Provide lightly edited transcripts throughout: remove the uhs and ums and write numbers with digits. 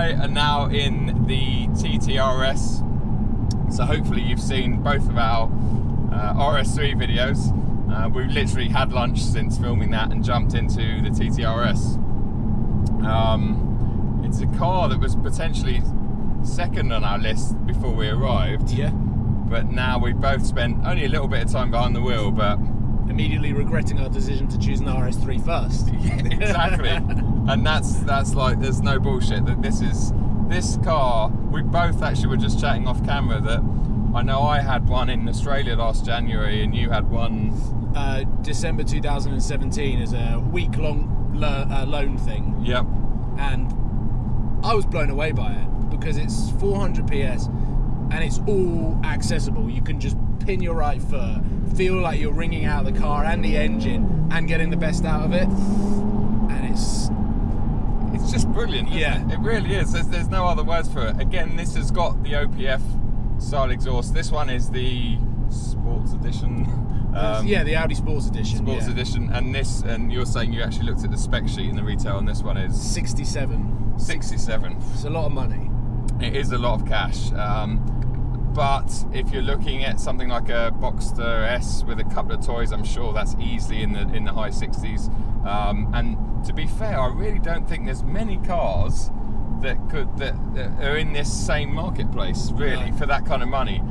I are now in the TTRS. So hopefully you've seen both of our RS3 videos. We've literally had lunch since filming that and jumped into the TTRS. It's a car that was potentially second on our list before we arrived. Yeah. But now we've both spent only a little bit of time behind the wheel, but immediately regretting our decision to choose an RS3 first. Yeah, exactly. And that's like, there's no bullshit. That this car, we both actually were just chatting off camera that I know I had one in Australia last January and you had one December 2017 as a week-long loan thing. Yep. And I was blown away by it because it's 400 PS and it's all accessible. You can just pin your right foot, feel like you're wringing out the car and the engine and getting the best out of it. And it's just brilliant. Yeah. It really is. There's no other words for it. Again, this has got the OPF style exhaust. This one is the Sports Edition. The Audi Sports Edition. Sports Edition, and you're saying you actually looked at the spec sheet and the retail, and this one is 67. 67. It's a lot of money. It is a lot of cash. But if you're looking at something like a Boxster S with a couple of toys, I'm sure that's easily in the high 60s. And to be fair, I really don't think there's many cars that are in this same marketplace really for that kind of money.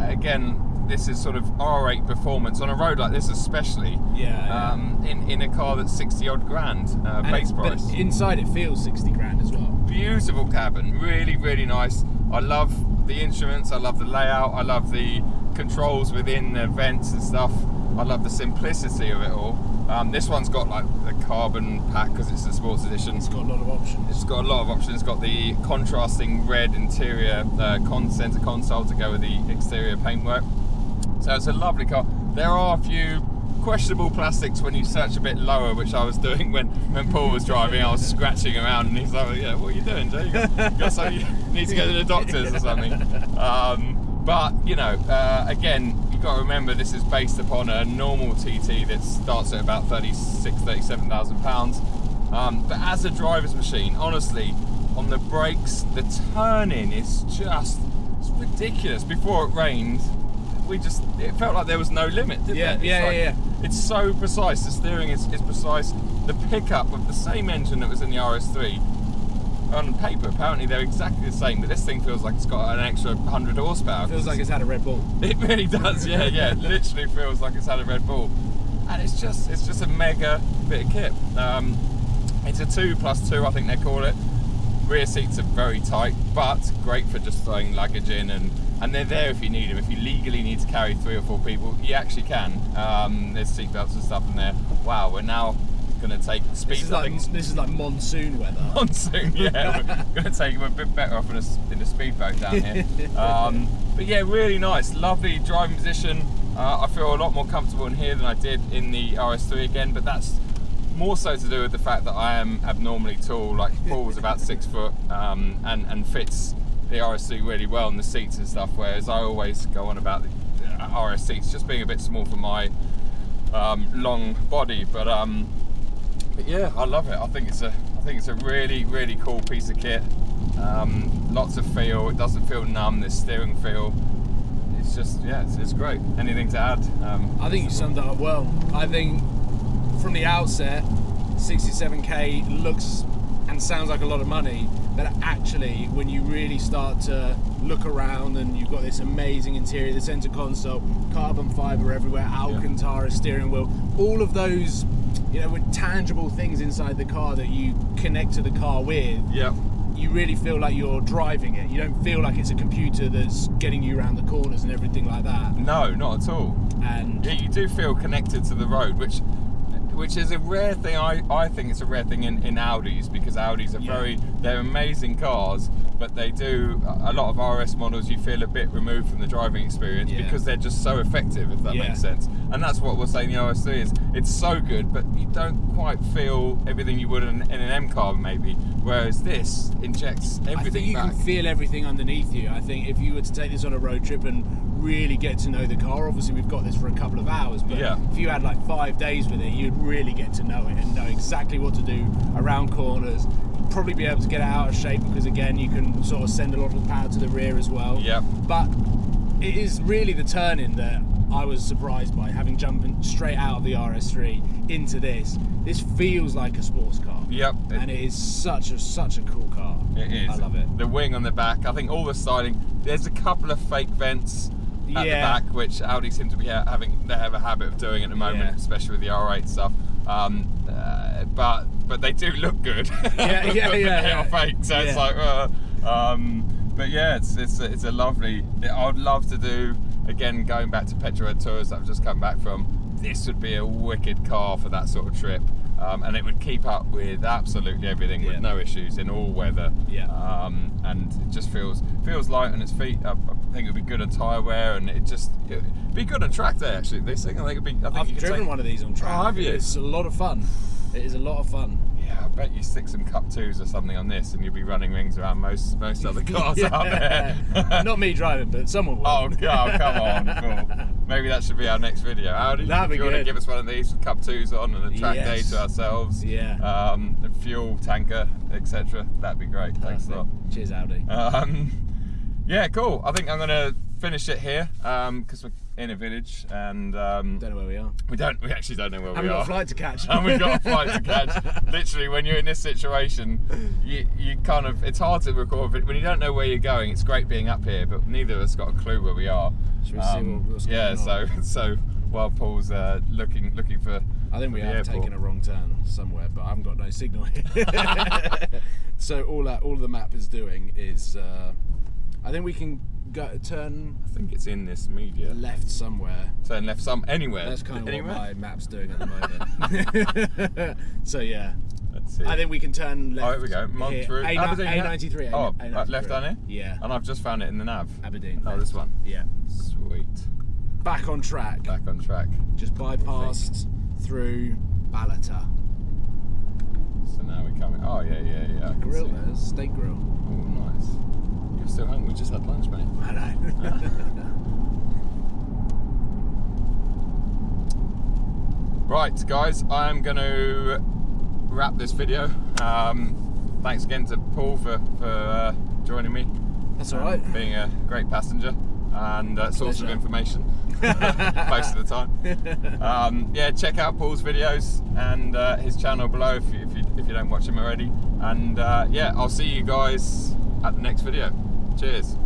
Again, this is sort of R8 performance on a road like this, especially. In a car that's 60 odd grand base price. But inside it feels 60 grand as well. Beautiful cabin, really, really nice. I love the instruments, I love the layout, I love the controls within the vents and stuff. I love the simplicity of it all. This one's got like the carbon pack because it's a sports edition. It's got a lot of options. It's got a lot of options. It's got the contrasting red interior center console to go with the exterior paintwork. So it's a lovely car. There are a few questionable plastics when you search a bit lower, which I was doing when Paul was driving. I was scratching around and he's like, yeah, what are you doing, Joe? You need to go to the doctors or something. But, you know, again, you've got to remember this is based upon a normal TT that starts at about £37,000. But as a driver's machine, honestly, on the brakes, the turning is just, it's ridiculous. Before it rained, it felt like there was no limit, didn't it? It's so precise. The steering is precise. The pickup with the same engine that was in the RS3, on paper, apparently they're exactly the same, but this thing feels like it's got an extra 100 horsepower. It feels like it's had a Red Bull. It really does, yeah. It literally feels like it's had a Red Bull. And it's just a mega bit of kit. It's a 2+2, I think they call it. Rear seats are very tight, but great for just throwing luggage in, and they're there if you need them. If you legally need to carry 3 or 4 people, you actually can. There's seat belts and stuff in there. Wow, we're now going to take speed. This is like monsoon weather. Monsoon, yeah. We're going to take, we're a bit better off in a speedboat down here. But yeah, really nice, lovely driving position. I feel a lot more comfortable in here than I did in the RS3 again, but that's more so to do with the fact that I am abnormally tall. Like Paul was about 6 foot and fits the RS3 really well in the seats and stuff, whereas I always go on about the RS seats just being a bit small for my long body. But yeah, I love it. I think it's a really, really cool piece of kit. Lots of feel. It doesn't feel numb. There's steering feel. It's just, yeah, it's great. Anything to add? I think you summed it up well. I think from the outset, 67k looks and sounds like a lot of money, but actually when you really start to look around and you've got this amazing interior, the center console, carbon fiber everywhere, Alcantara steering wheel, all of those, you know, with tangible things inside the car that you connect to the car with, you really feel like you're driving it. You don't feel like it's a computer that's getting you around the corners and everything like that. No, not at all. And yeah, you do feel connected to the road, which is a rare thing. I think it's a rare thing in Audis, because Audis are they're amazing cars, but they do, a lot of RS models you feel a bit removed from the driving experience because they're just so effective, if that makes sense. And that's what we're saying the RS3 is. It's so good, but you don't quite feel everything you would in an M car maybe, whereas this injects everything I think you back. can feel everything underneath you. I think if you were to take this on a road trip and really get to know the car, obviously we've got this for a couple of hours, but if you had like 5 days with it, you'd really get to know it and know exactly what to do around corners. probably be able to get it out of shape because again you can sort of send a lot of power to the rear as well. Yep. But it is really the turn-in that I was surprised by, having jumping straight out of the RS3 into this. This feels like a sports car. Yep. And it is such a cool car. It is. I love it. The wing on the back, I think all the styling, there's a couple of fake vents at the back, which Audi seem to be having, they have a habit of doing at the moment, especially with the R8 stuff. But they do look good. They are fake, so it's like, but yeah, it's a lovely. I would love to do again, going back to Petrolhead tours that I've just come back from. This would be a wicked car for that sort of trip, and it would keep up with absolutely everything with no issues in all weather. And it just feels light on its feet. I think it would be good on tyre wear, and it'd be good on track day actually. This thing, I think it'd be. I've driven one of these on track. Oh, have you? It's a lot of fun. It is a lot of fun. Yeah, I bet you stick some Cup 2s or something on this and you'll be running rings around most other cars out there. Not me driving, but someone will. Oh, come on. Cool. Maybe that should be our next video. Audi, if you want to give us one of these with Cup 2s on and a track day to ourselves, a fuel tanker, etc., that'd be great. Thanks a lot. Cheers, Audi. Yeah, cool. I think I'm going to finish it here because we're in a village and don't know where we are. We actually don't know where we are. We've got a flight to catch. And we've got a flight to catch. Literally, when you're in this situation, you kind of, it's hard to record when you don't know where you're going. It's great being up here, but neither of us got a clue where we are. Should we see what's going on? So while Paul's looking for, I think we have taken a wrong turn somewhere, but I haven't got no signal here. So all the map is doing is, I think we can turn. I think it's in this media. Left somewhere. Turn left anywhere. That's kind of what my map's doing at the moment. So yeah. Let's see. I think we can turn left. Oh, here we go. Montreux. A93. Oh, A93. left down here? Yeah. And I've just found it in the nav. Aberdeen. Oh, this one? Yeah. Sweet. Back on track. Back on track. Just bypassed through Ballata. So now we're coming. Oh, yeah. Grill there, steak grill. Oh, nice. You're still hungry? We just had lunch, mate. I know. Right, guys, I'm going to wrap this video. Thanks again to Paul for joining me. That's all right. Being a great passenger and source of information most of the time. Yeah, check out Paul's videos and his channel below if you don't watch him already. And yeah, I'll see you guys at the next video. Cheers.